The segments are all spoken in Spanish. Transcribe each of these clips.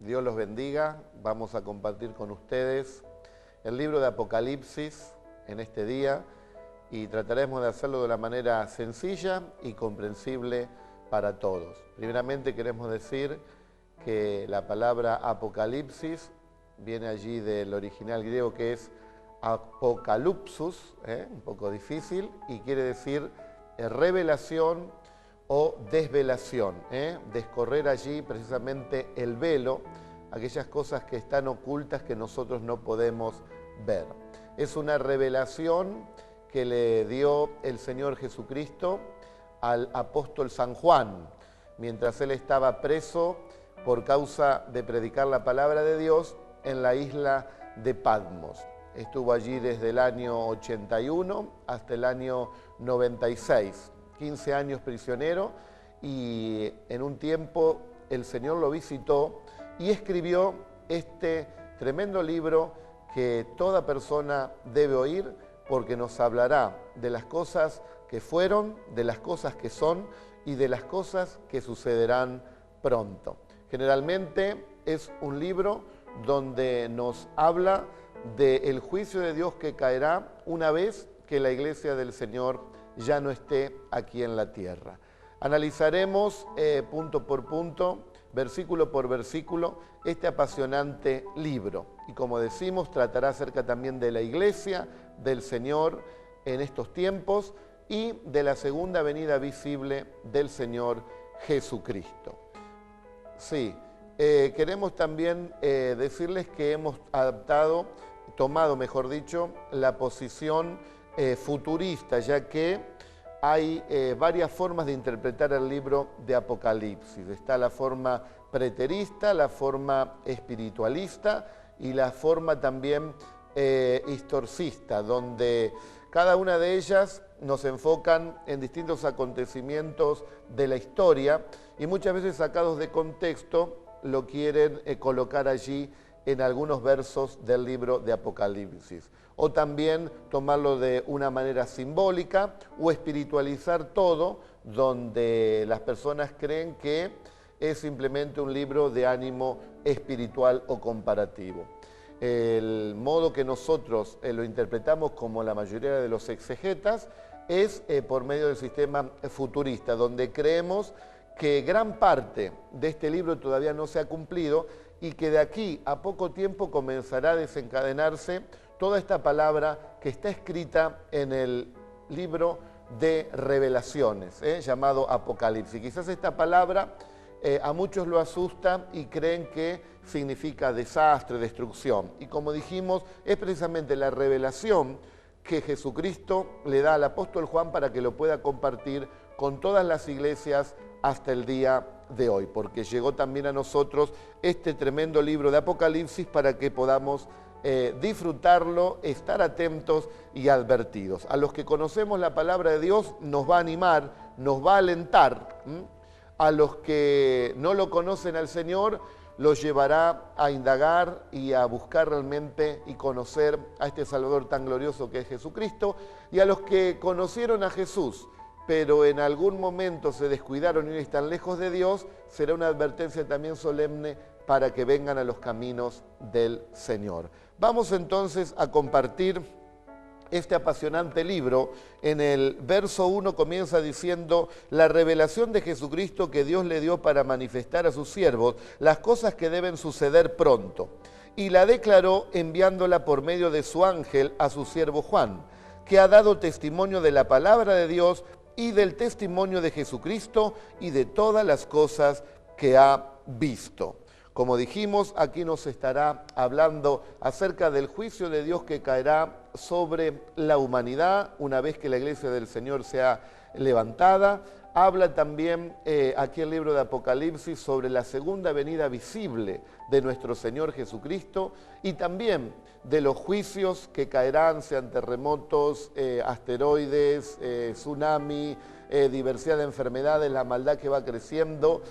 Dios los bendiga. Vamos a compartir con ustedes el libro de Apocalipsis en este día y trataremos de hacerlo de una manera sencilla y comprensible para todos. Primeramente queremos decir que la palabra Apocalipsis viene allí del original griego que es apokalupsus, un poco difícil, y quiere decir revelación o desvelación, descorrer allí precisamente el velo, aquellas cosas que están ocultas que nosotros no podemos ver. Es una revelación que le dio el Señor Jesucristo al apóstol San Juan, mientras él estaba preso por causa de predicar la palabra de Dios en la isla de Patmos. Estuvo allí desde el año 81 hasta el año 96. 15 años prisionero, y en un tiempo el Señor lo visitó y escribió este tremendo libro que toda persona debe oír, porque nos hablará de las cosas que fueron, de las cosas que son y de las cosas que sucederán pronto. Generalmente es un libro donde nos habla del juicio de Dios que caerá una vez que la iglesia del Señor ya no esté aquí en la tierra. Analizaremos punto por punto, versículo por versículo, este apasionante libro. Y como decimos, tratará acerca también de la iglesia del Señor en estos tiempos y de la segunda venida visible del Señor Jesucristo. Sí, queremos también decirles que hemos tomado, mejor dicho, la posición futurista, ya que hay varias formas de interpretar el libro de Apocalipsis. Está la forma preterista, la forma espiritualista y la forma también historicista, donde cada una de ellas nos enfocan en distintos acontecimientos de la historia y muchas veces sacados de contexto lo quieren colocar allí en algunos versos del libro de Apocalipsis. O también tomarlo de una manera simbólica o espiritualizar todo, donde las personas creen que es simplemente un libro de ánimo espiritual o comparativo. El modo que nosotros lo interpretamos, como la mayoría de los exegetas, es por medio del sistema futurista, donde creemos que gran parte de este libro todavía no se ha cumplido y que de aquí a poco tiempo comenzará a desencadenarse toda esta palabra que está escrita en el libro de Revelaciones, llamado Apocalipsis. Quizás esta palabra a muchos lo asusta y creen que significa desastre, destrucción. Y como dijimos, es precisamente la revelación que Jesucristo le da al apóstol Juan para que lo pueda compartir con todas las iglesias hasta el día de hoy, porque llegó también a nosotros este tremendo libro de Apocalipsis para que podamos disfrutarlo, estar atentos y advertidos. A los que conocemos la palabra de Dios nos va a animar, nos va a alentar. A los que no lo conocen al Señor los llevará a indagar y a buscar realmente y conocer a este Salvador tan glorioso que es Jesucristo. Y a los que conocieron a Jesús, pero en algún momento se descuidaron y están lejos de Dios, será una advertencia también solemne para que vengan a los caminos del Señor. Vamos entonces a compartir este apasionante libro. En el verso 1 comienza diciendo: la revelación de Jesucristo que Dios le dio para manifestar a sus siervos las cosas que deben suceder pronto. Y la declaró enviándola por medio de su ángel a su siervo Juan, que ha dado testimonio de la palabra de Dios y del testimonio de Jesucristo y de todas las cosas que ha visto. Como dijimos, aquí nos estará hablando acerca del juicio de Dios que caerá sobre la humanidad una vez que la iglesia del Señor sea levantada. Habla también aquí el libro de Apocalipsis sobre la segunda venida visible de nuestro Señor Jesucristo y también de los juicios que caerán, sean terremotos, asteroides, tsunami, diversidad de enfermedades, la maldad que va creciendo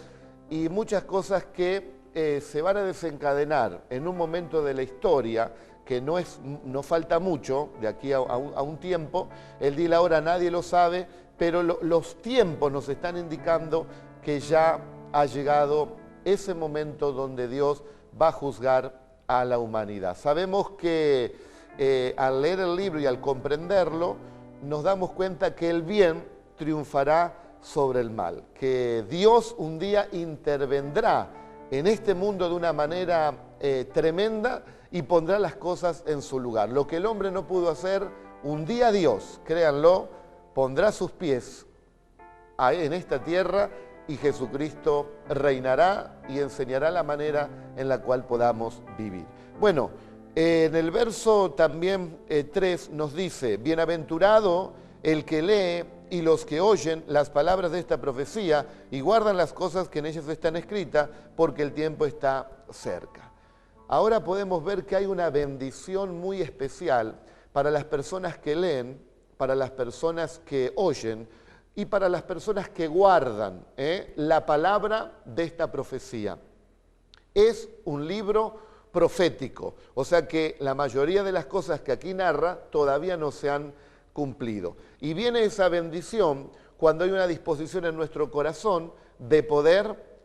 y muchas cosas que se van a desencadenar en un momento de la historia que no falta mucho, de aquí a un tiempo. El día y la hora nadie lo sabe, pero los tiempos nos están indicando que ya ha llegado ese momento donde Dios va a juzgar a la humanidad. Sabemos que al leer el libro y al comprenderlo, nos damos cuenta que el bien triunfará sobre el mal, que Dios un día intervendrá en este mundo de una manera tremenda y pondrá las cosas en su lugar. Lo que el hombre no pudo hacer, un día Dios, créanlo, pondrá sus pies en esta tierra y Jesucristo reinará y enseñará la manera en la cual podamos vivir. Bueno, en el verso también 3 nos dice, bienaventurado el que lee y los que oyen las palabras de esta profecía y guardan las cosas que en ellas están escritas, porque el tiempo está cerca. Ahora podemos ver que hay una bendición muy especial para las personas que leen, para las personas que oyen y para las personas que guardan la palabra de esta profecía. Es un libro profético, o sea que la mayoría de las cosas que aquí narra todavía no se han cumplido. Y viene esa bendición cuando hay una disposición en nuestro corazón de poder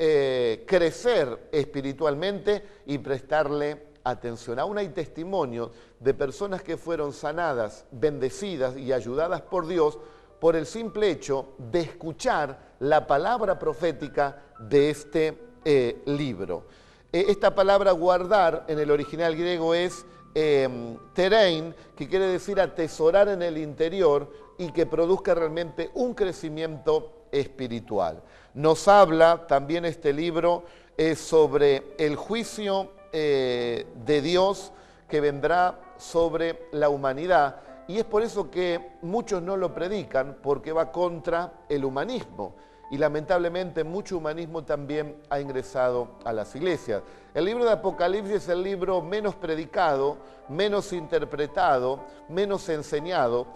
crecer espiritualmente y prestarle atención. Aún hay testimonios de personas que fueron sanadas, bendecidas y ayudadas por Dios por el simple hecho de escuchar la palabra profética de este libro. Esta palabra guardar en el original griego es terein, que quiere decir atesorar en el interior y que produzca realmente un crecimiento espiritual. Nos habla también este libro sobre el juicio de Dios que vendrá sobre la humanidad, y es por eso que muchos no lo predican, porque va contra el humanismo. Y lamentablemente mucho humanismo también ha ingresado a las iglesias. El libro de Apocalipsis es el libro menos predicado, menos interpretado, menos enseñado,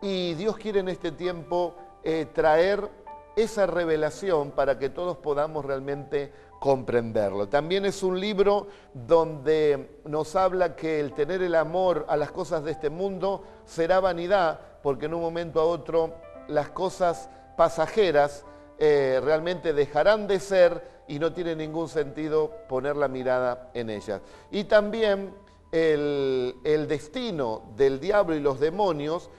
y Dios quiere en este tiempo traer esa revelación para que todos podamos realmente comprenderlo. También es un libro donde nos habla que el tener el amor a las cosas de este mundo será vanidad, porque en un momento a otro las cosas pasajeras realmente dejarán de ser y no tiene ningún sentido poner la mirada en ellas. Y también el destino del diablo y los demonios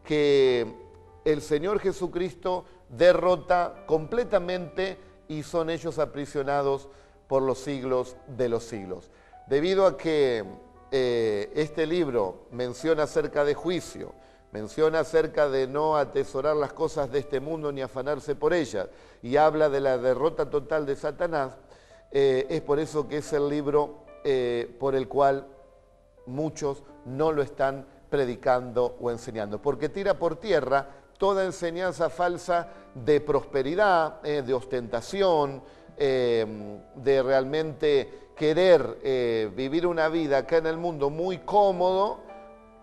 que el Señor Jesucristo derrota completamente y son ellos aprisionados por los siglos de los siglos. Debido a que este libro menciona acerca de juicio, menciona acerca de no atesorar las cosas de este mundo ni afanarse por ellas, y habla de la derrota total de Satanás, es por eso que es el libro por el cual muchos no lo están predicando o enseñando, porque tira por tierra toda enseñanza falsa de prosperidad, de ostentación, de realmente querer vivir una vida acá en el mundo muy cómodo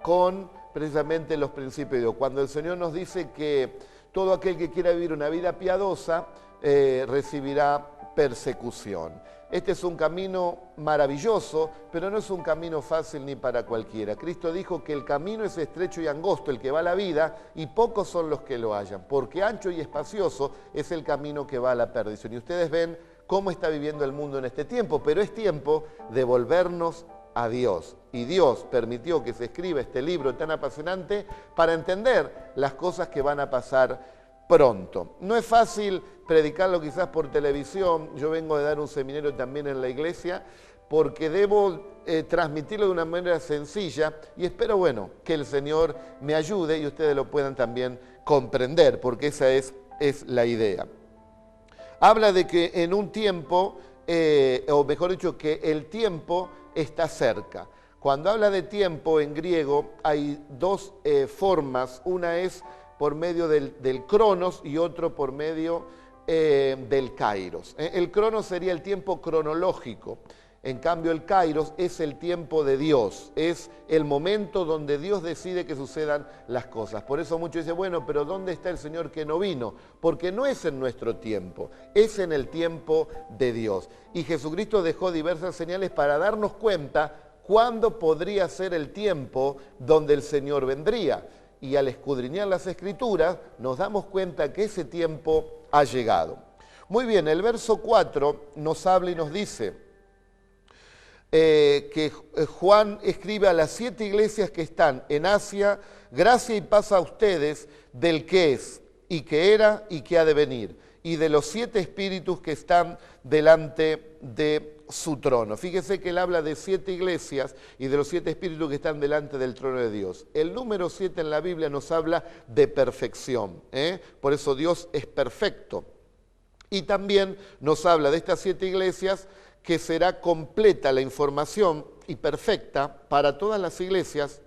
con precisamente los principios de Dios. Cuando el Señor nos dice que todo aquel que quiera vivir una vida piadosa recibirá persecución. Este es un camino maravilloso, pero no es un camino fácil ni para cualquiera. Cristo dijo que el camino es estrecho y angosto, el que va a la vida, y pocos son los que lo hallan, porque ancho y espacioso es el camino que va a la perdición. Y ustedes ven cómo está viviendo el mundo en este tiempo, pero es tiempo de volvernos a Dios. Y Dios permitió que se escriba este libro tan apasionante para entender las cosas que van a pasar pronto. No es fácil predicarlo quizás por televisión. Yo vengo de dar un seminario también en la iglesia porque debo transmitirlo de una manera sencilla y espero, bueno, que el Señor me ayude y ustedes lo puedan también comprender, porque esa es la idea. Habla de que en un tiempo, o mejor dicho, que el tiempo está cerca. Cuando habla de tiempo en griego hay dos formas. Una es por medio del cronos y otro por medio del kairos. El cronos sería el tiempo cronológico. En cambio, el kairos es el tiempo de Dios, es el momento donde Dios decide que sucedan las cosas. Por eso muchos dicen, bueno, pero ¿dónde está el Señor que no vino? Porque no es en nuestro tiempo, es en el tiempo de Dios. Y Jesucristo dejó diversas señales para darnos cuenta cuándo podría ser el tiempo donde el Señor vendría. Y al escudriñar las Escrituras nos damos cuenta que ese tiempo ha llegado. Muy bien, el verso 4 nos habla y nos dice que Juan escribe a las 7 iglesias que están en Asia: gracia y paz a ustedes del que es, y que era, y que ha de venir, y de los 7 espíritus que están delante de su trono. Fíjese que él habla de 7 iglesias y de los 7 espíritus que están delante del trono de Dios. El número 7 en la Biblia nos habla de perfección, por eso Dios es perfecto. Y también nos habla de estas 7 iglesias que será completa la información y perfecta para todas las iglesias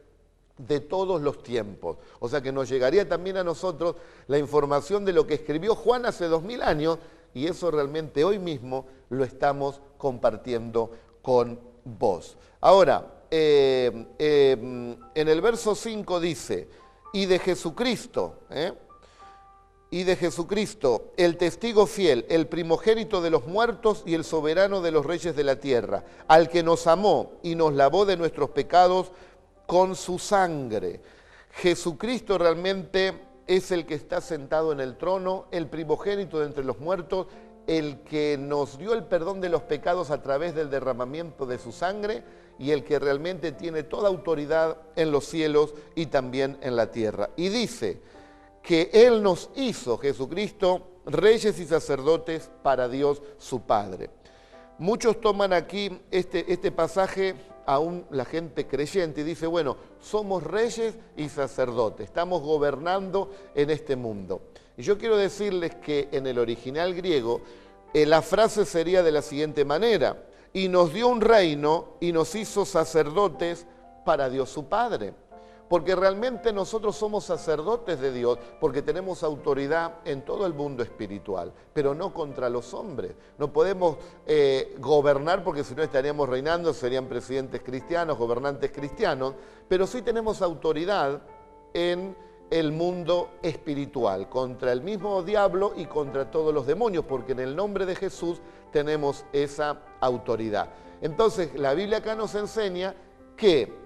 de todos los tiempos. O sea que nos llegaría también a nosotros la información de lo que escribió Juan hace 2000 años, y eso realmente hoy mismo lo estamos compartiendo con vos. Ahora, en el verso 5 dice, y de Jesucristo, el testigo fiel, el primogénito de los muertos y el soberano de los reyes de la tierra, al que nos amó y nos lavó de nuestros pecados con su sangre. Jesucristo realmente es el que está sentado en el trono, el primogénito de entre los muertos, el que nos dio el perdón de los pecados a través del derramamiento de su sangre, y el que realmente tiene toda autoridad en los cielos y también en la tierra. Y dice que Él nos hizo, Jesucristo, reyes y sacerdotes para Dios su Padre. Muchos toman aquí este pasaje, aún la gente creyente, y dice, bueno, somos reyes y sacerdotes, estamos gobernando en este mundo. Y yo quiero decirles que en el original griego, la frase sería de la siguiente manera: y nos dio un reino y nos hizo sacerdotes para Dios su Padre. Porque realmente nosotros somos sacerdotes de Dios, porque tenemos autoridad en todo el mundo espiritual, pero no contra los hombres. No podemos gobernar, porque si no estaríamos reinando, serían presidentes cristianos, gobernantes cristianos, pero sí tenemos autoridad en el mundo espiritual, contra el mismo diablo y contra todos los demonios, porque en el nombre de Jesús tenemos esa autoridad. Entonces, la Biblia acá nos enseña que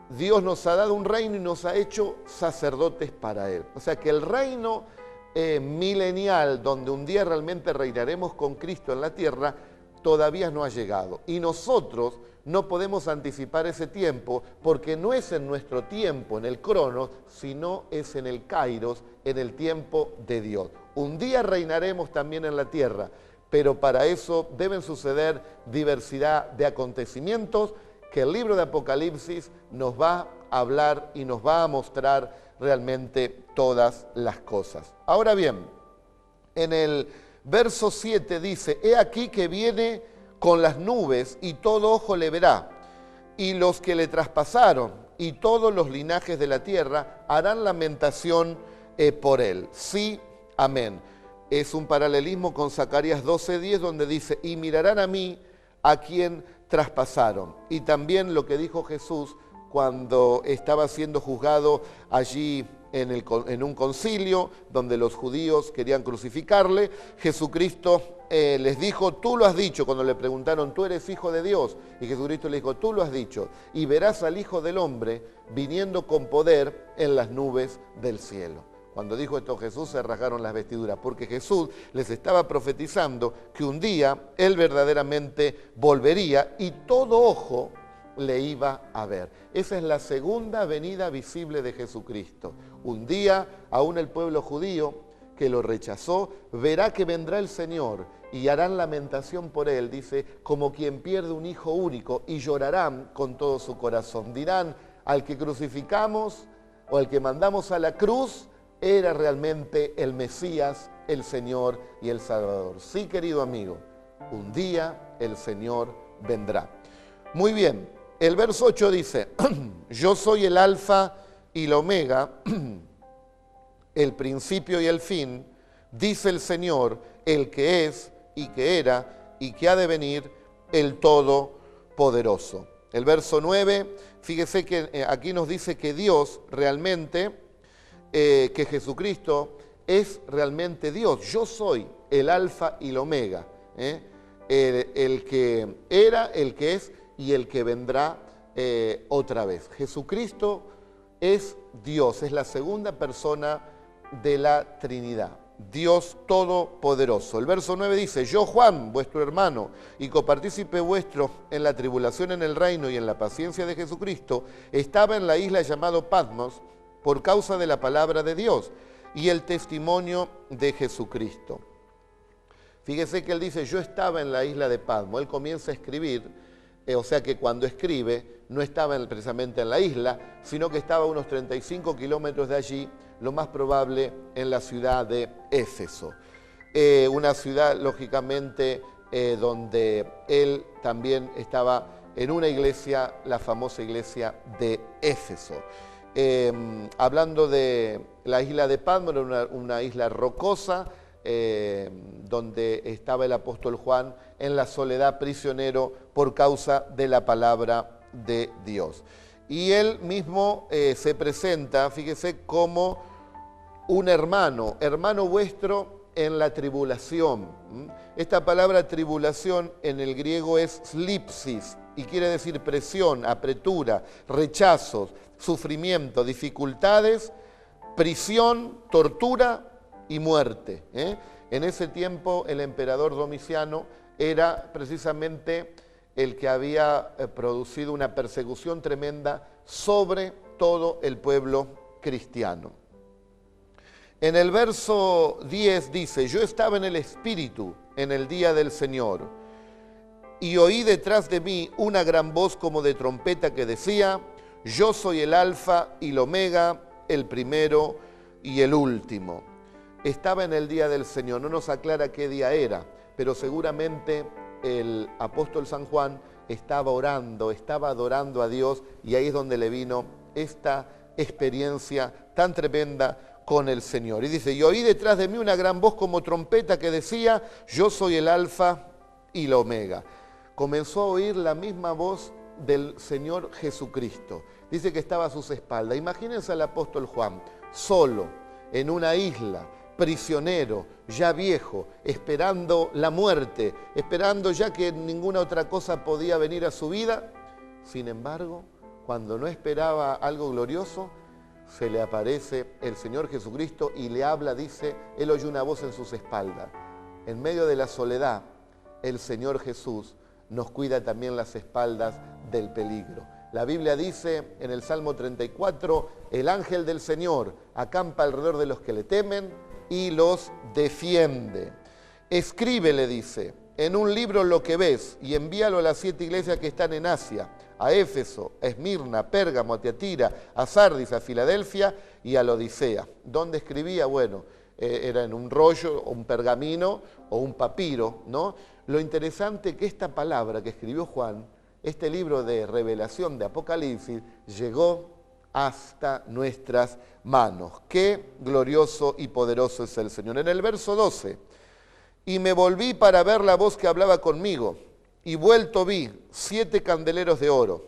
Dios nos ha dado un reino y nos ha hecho sacerdotes para Él. O sea que el reino milenial, donde un día realmente reinaremos con Cristo en la tierra, todavía no ha llegado. Y nosotros no podemos anticipar ese tiempo, porque no es en nuestro tiempo, en el cronos, sino es en el kairos, en el tiempo de Dios. Un día reinaremos también en la tierra, pero para eso deben suceder diversidad de acontecimientos que el libro de Apocalipsis nos va a hablar y nos va a mostrar realmente todas las cosas. Ahora bien, en el verso 7 dice, he aquí que viene con las nubes y todo ojo le verá, y los que le traspasaron y todos los linajes de la tierra harán lamentación por él. Sí, amén. Es un paralelismo con Zacarías 12:10, donde dice, y mirarán a mí, a quien traspasaron. Y también lo que dijo Jesús cuando estaba siendo juzgado allí en un concilio donde los judíos querían crucificarle. Jesucristo les dijo, tú lo has dicho, cuando le preguntaron, tú eres hijo de Dios, y Jesucristo le dijo, tú lo has dicho, y verás al Hijo del Hombre viniendo con poder en las nubes del cielo. Cuando dijo esto Jesús, se rasgaron las vestiduras, porque Jesús les estaba profetizando que un día Él verdaderamente volvería y todo ojo le iba a ver. Esa es la segunda venida visible de Jesucristo. Un día, aún el pueblo judío que lo rechazó, verá que vendrá el Señor y harán lamentación por Él, dice, como quien pierde un hijo único, y llorarán con todo su corazón. Dirán, al que crucificamos o al que mandamos a la cruz, era realmente el Mesías, el Señor y el Salvador. Sí, querido amigo, un día el Señor vendrá. Muy bien, el verso 8 dice, yo soy el alfa y la omega, el principio y el fin, dice el Señor, el que es y que era y que ha de venir, el Todopoderoso. El verso 9, fíjese que aquí nos dice que Dios realmente, que Jesucristo es realmente Dios. Yo soy el alfa y la omega, el que era, el que es y el que vendrá otra vez. Jesucristo es Dios, es la segunda persona de la Trinidad. Dios Todopoderoso. El verso 9 dice, yo Juan, vuestro hermano, y copartícipe vuestro en la tribulación en el reino y en la paciencia de Jesucristo, estaba en la isla llamado Patmos por causa de la palabra de Dios y el testimonio de Jesucristo. Fíjese que él dice, yo estaba en la isla de Patmos. Él comienza a escribir, o sea que cuando escribe no estaba precisamente en la isla, sino que estaba a unos 35 kilómetros de allí, lo más probable en la ciudad de Éfeso. Una ciudad, lógicamente, donde él también estaba en una iglesia, la famosa iglesia de Éfeso. Hablando de la isla de Patmos, era una isla rocosa, donde estaba el apóstol Juan en la soledad prisionero por causa de la palabra de Dios. Y él mismo se presenta, fíjese, como un hermano vuestro en la tribulación. Esta palabra tribulación en el griego es slipsis y quiere decir presión, apretura, rechazos, sufrimiento, dificultades, prisión, tortura y muerte. En ese tiempo el emperador Domiciano era precisamente el que había producido una persecución tremenda sobre todo el pueblo cristiano. En el verso 10 dice, yo estaba en el Espíritu en el día del Señor y oí detrás de mí una gran voz como de trompeta que decía, yo soy el Alfa y el Omega, el primero y el último. Estaba en el día del Señor, no nos aclara qué día era, pero seguramente el apóstol San Juan estaba orando, estaba adorando a Dios y ahí es donde le vino esta experiencia tan tremenda con el Señor. Y dice, y oí detrás de mí una gran voz como trompeta que decía, yo soy el Alfa y el Omega. Comenzó a oír la misma voz del Señor Jesucristo. Dice que estaba a sus espaldas. Imagínense al apóstol Juan, solo, en una isla, prisionero, ya viejo, esperando la muerte, esperando ya que ninguna otra cosa podía venir a su vida. Sin embargo, cuando no esperaba algo glorioso, se le aparece el Señor Jesucristo y le habla, dice, él oye una voz en sus espaldas. En medio de la soledad, el Señor Jesús nos cuida también las espaldas del peligro. La Biblia dice en el Salmo 34, el ángel del Señor acampa alrededor de los que le temen y los defiende. Escribe, le dice, en un libro lo que ves y envíalo a las 7 iglesias que están en Asia, a Éfeso, a Esmirna, a Pérgamo, a Tiatira, a Sardis, a Filadelfia y a la Odisea. ¿Dónde escribía? Bueno, era en un rollo, o un pergamino o un papiro, ¿no? Lo interesante que esta palabra que escribió Juan, este libro de revelación de Apocalipsis, llegó hasta nuestras manos. Qué glorioso y poderoso es el Señor. En el verso 12, y me volví para ver la voz que hablaba conmigo, y vuelto vi 7 candeleros de oro,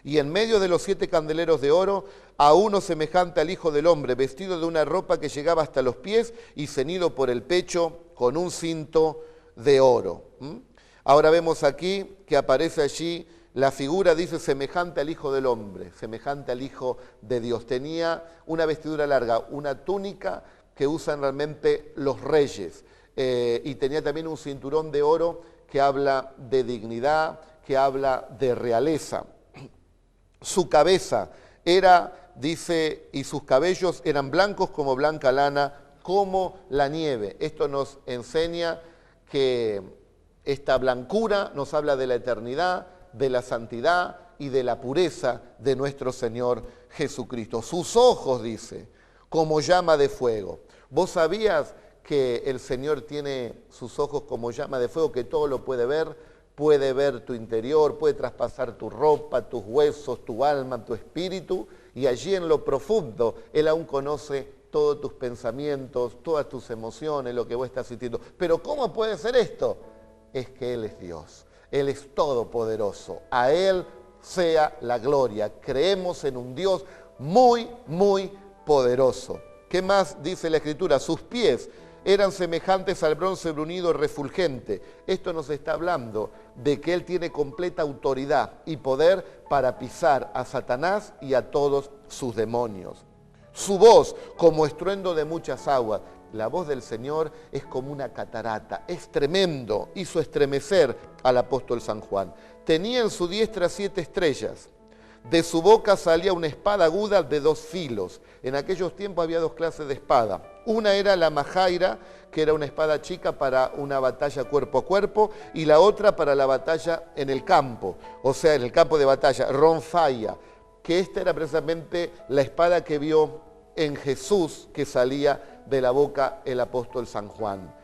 y en medio de los 7 candeleros de oro, a uno semejante al Hijo del Hombre, vestido de una ropa que llegaba hasta los pies y ceñido por el pecho con un cinto de oro. Ahora vemos aquí que aparece allí la figura, dice, semejante al Hijo del Hombre, semejante al Hijo de Dios. Tenía una vestidura larga, una túnica que usan realmente los reyes, y tenía también un cinturón de oro que habla de dignidad, que habla de realeza. Su cabeza era, dice, y sus cabellos eran blancos como blanca lana, como la nieve. Esto nos enseña que esta blancura nos habla de la eternidad, de la santidad y de la pureza de nuestro Señor Jesucristo. Sus ojos, dice, como llama de fuego. ¿Vos sabías que el Señor tiene sus ojos como llama de fuego, que todo lo puede ver tu interior, puede traspasar tu ropa, tus huesos, tu alma, tu espíritu, y allí en lo profundo Él aún conoce todos tus pensamientos, todas tus emociones, lo que vos estás sintiendo? Pero ¿cómo puede ser esto? Es que Él es Dios, Él es todopoderoso, a Él sea la gloria. Creemos en un Dios muy, muy poderoso. ¿Qué más dice la Escritura? Sus pies eran semejantes al bronce bruñido refulgente. Esto nos está hablando de que Él tiene completa autoridad y poder para pisar a Satanás y a todos sus demonios. Su voz como estruendo de muchas aguas. La voz del Señor es como una catarata, es tremendo, hizo estremecer al apóstol San Juan. Tenía en su diestra 7 estrellas, de su boca salía una espada aguda de 2 filos. En aquellos tiempos había 2 clases de espada. Una era la majaira, que era una espada chica para una batalla cuerpo a cuerpo, y la otra para la batalla en el campo, o sea, en el campo de batalla, ronfaya, que esta era precisamente la espada que vio en Jesús que salía de la boca el apóstol San Juan.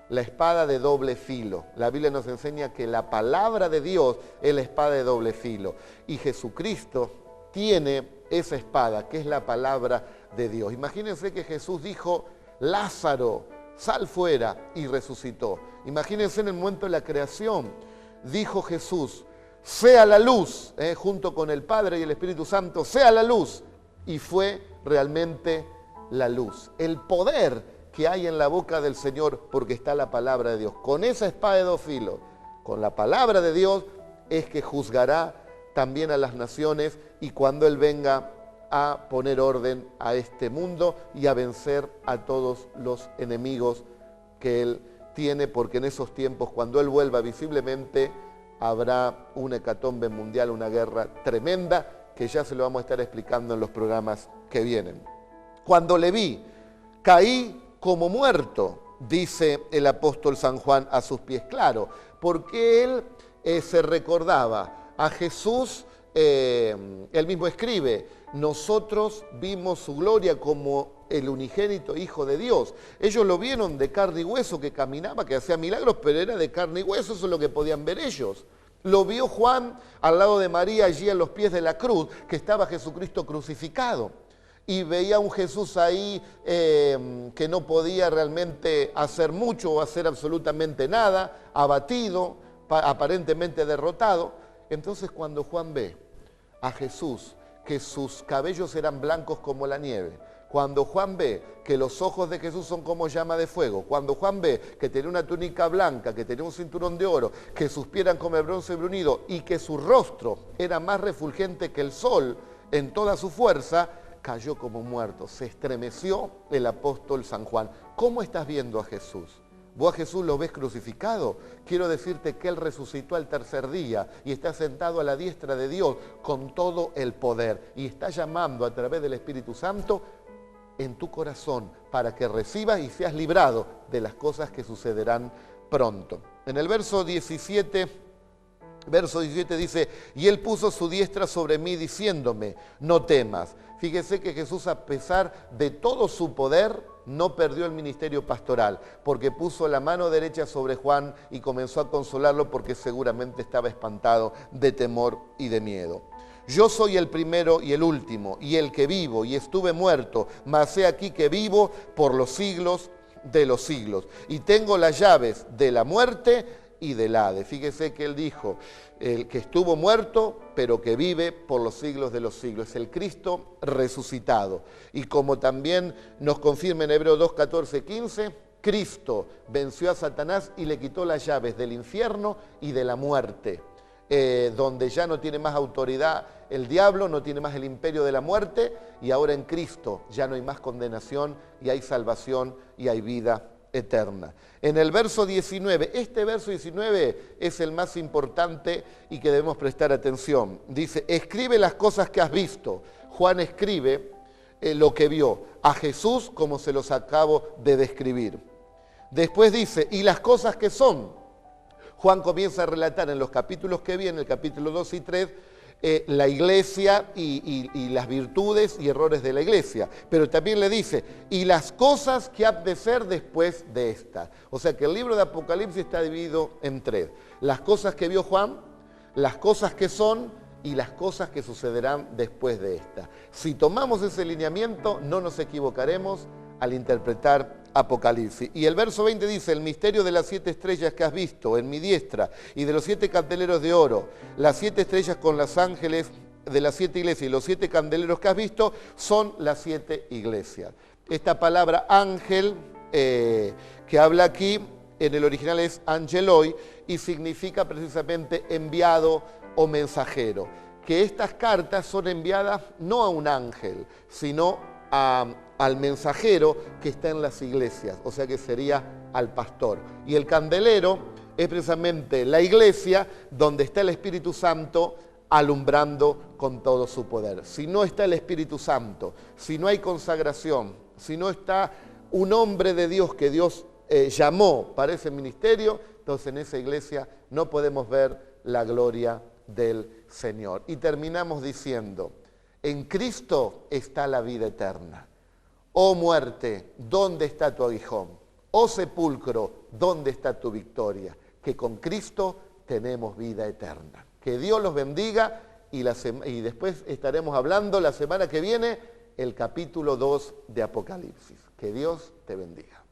La espada de doble filo. La Biblia nos enseña que la palabra de Dios es la espada de doble filo. Y Jesucristo tiene esa espada, que es la palabra de Dios. Imagínense que Jesús dijo, Lázaro, sal fuera, y resucitó. Imagínense en el momento de la creación, dijo Jesús, sea la luz, junto con el Padre y el Espíritu Santo, sea la luz. Y fue realmente la luz. El poder que hay en la boca del Señor, porque está la palabra de Dios. Con esa espada de 2 filos, con la palabra de Dios, es que juzgará también a las naciones, y cuando Él venga a poner orden a este mundo y a vencer a todos los enemigos que Él tiene, porque en esos tiempos, cuando Él vuelva visiblemente, habrá una hecatombe mundial, una guerra tremenda, que ya se lo vamos a estar explicando en los programas que vienen. Cuando le vi, caí como muerto, dice el apóstol San Juan a sus pies. Claro, porque él se recordaba a Jesús, él mismo escribe, nosotros vimos su gloria como el unigénito Hijo de Dios. Ellos lo vieron de carne y hueso, que caminaba, que hacía milagros, pero era de carne y hueso, eso es lo que podían ver ellos. Lo vio Juan al lado de María, allí a los pies de la cruz, que estaba Jesucristo crucificado. Y veía a un Jesús ahí que no podía realmente hacer mucho o hacer absolutamente nada, abatido, aparentemente derrotado. Entonces cuando Juan ve a Jesús, que sus cabellos eran blancos como la nieve, cuando Juan ve que los ojos de Jesús son como llama de fuego, cuando Juan ve que tenía una túnica blanca, que tenía un cinturón de oro, que sus pies eran como el bronce bruñido y que su rostro era más refulgente que el sol en toda su fuerza, cayó como muerto, se estremeció el apóstol San Juan. ¿Cómo estás viendo a Jesús? ¿Vos a Jesús lo ves crucificado? Quiero decirte que Él resucitó al 3er día y está sentado a la diestra de Dios con todo el poder y está llamando a través del Espíritu Santo en tu corazón para que recibas y seas librado de las cosas que sucederán pronto. En el verso 17 dice, y Él puso su diestra sobre mí diciéndome, no temas. Fíjese que Jesús, a pesar de todo su poder, no perdió el ministerio pastoral, porque puso la mano derecha sobre Juan y comenzó a consolarlo, porque seguramente estaba espantado de temor y de miedo. Yo soy el primero y el último, y el que vivo, y estuve muerto, mas he aquí que vivo por los siglos de los siglos, y tengo las llaves de la muerte y del Hades. Fíjese que Él dijo, el que estuvo muerto, pero que vive por los siglos de los siglos. Es el Cristo resucitado. Y como también nos confirma en Hebreos 2, 14, 15, Cristo venció a Satanás y le quitó las llaves del infierno y de la muerte. Donde ya no tiene más autoridad el diablo, no tiene más el imperio de la muerte, y ahora en Cristo ya no hay más condenación y hay salvación y hay vida eterna. En el verso 19, este verso 19 es el más importante y que debemos prestar atención. Dice, escribe las cosas que has visto. Juan escribe lo que vio a Jesús, como se los acabo de describir. Después dice, y las cosas que son. Juan comienza a relatar en los capítulos que vienen, el capítulo 2 y 3, la iglesia y las virtudes y errores de la iglesia. Pero también le dice, y las cosas que han de ser después de esta. O sea que el libro de Apocalipsis está dividido en 3. Las cosas que vio Juan, las cosas que son y las cosas que sucederán después de esta. Si tomamos ese lineamiento, no nos equivocaremos al interpretar Apocalipsis. Y el verso 20 dice, el misterio de las 7 estrellas que has visto en mi diestra y de los 7 candeleros de oro, las 7 estrellas con los ángeles de las 7 iglesias y los 7 candeleros que has visto son las 7 iglesias. Esta palabra ángel que habla aquí en el original es angeloi y significa precisamente enviado o mensajero. Que estas cartas son enviadas no a un ángel, sino a al mensajero que está en las iglesias, o sea que sería al pastor. Y el candelero es precisamente la iglesia donde está el Espíritu Santo alumbrando con todo su poder. Si no está el Espíritu Santo, si no hay consagración, si no está un hombre de Dios que Dios llamó para ese ministerio, entonces en esa iglesia no podemos ver la gloria del Señor. Y terminamos diciendo, en Cristo está la vida eterna. Oh muerte, ¿dónde está tu aguijón? Oh sepulcro, ¿dónde está tu victoria? Que con Cristo tenemos vida eterna. Que Dios los bendiga y después estaremos hablando la semana que viene el capítulo 2 de Apocalipsis. Que Dios te bendiga.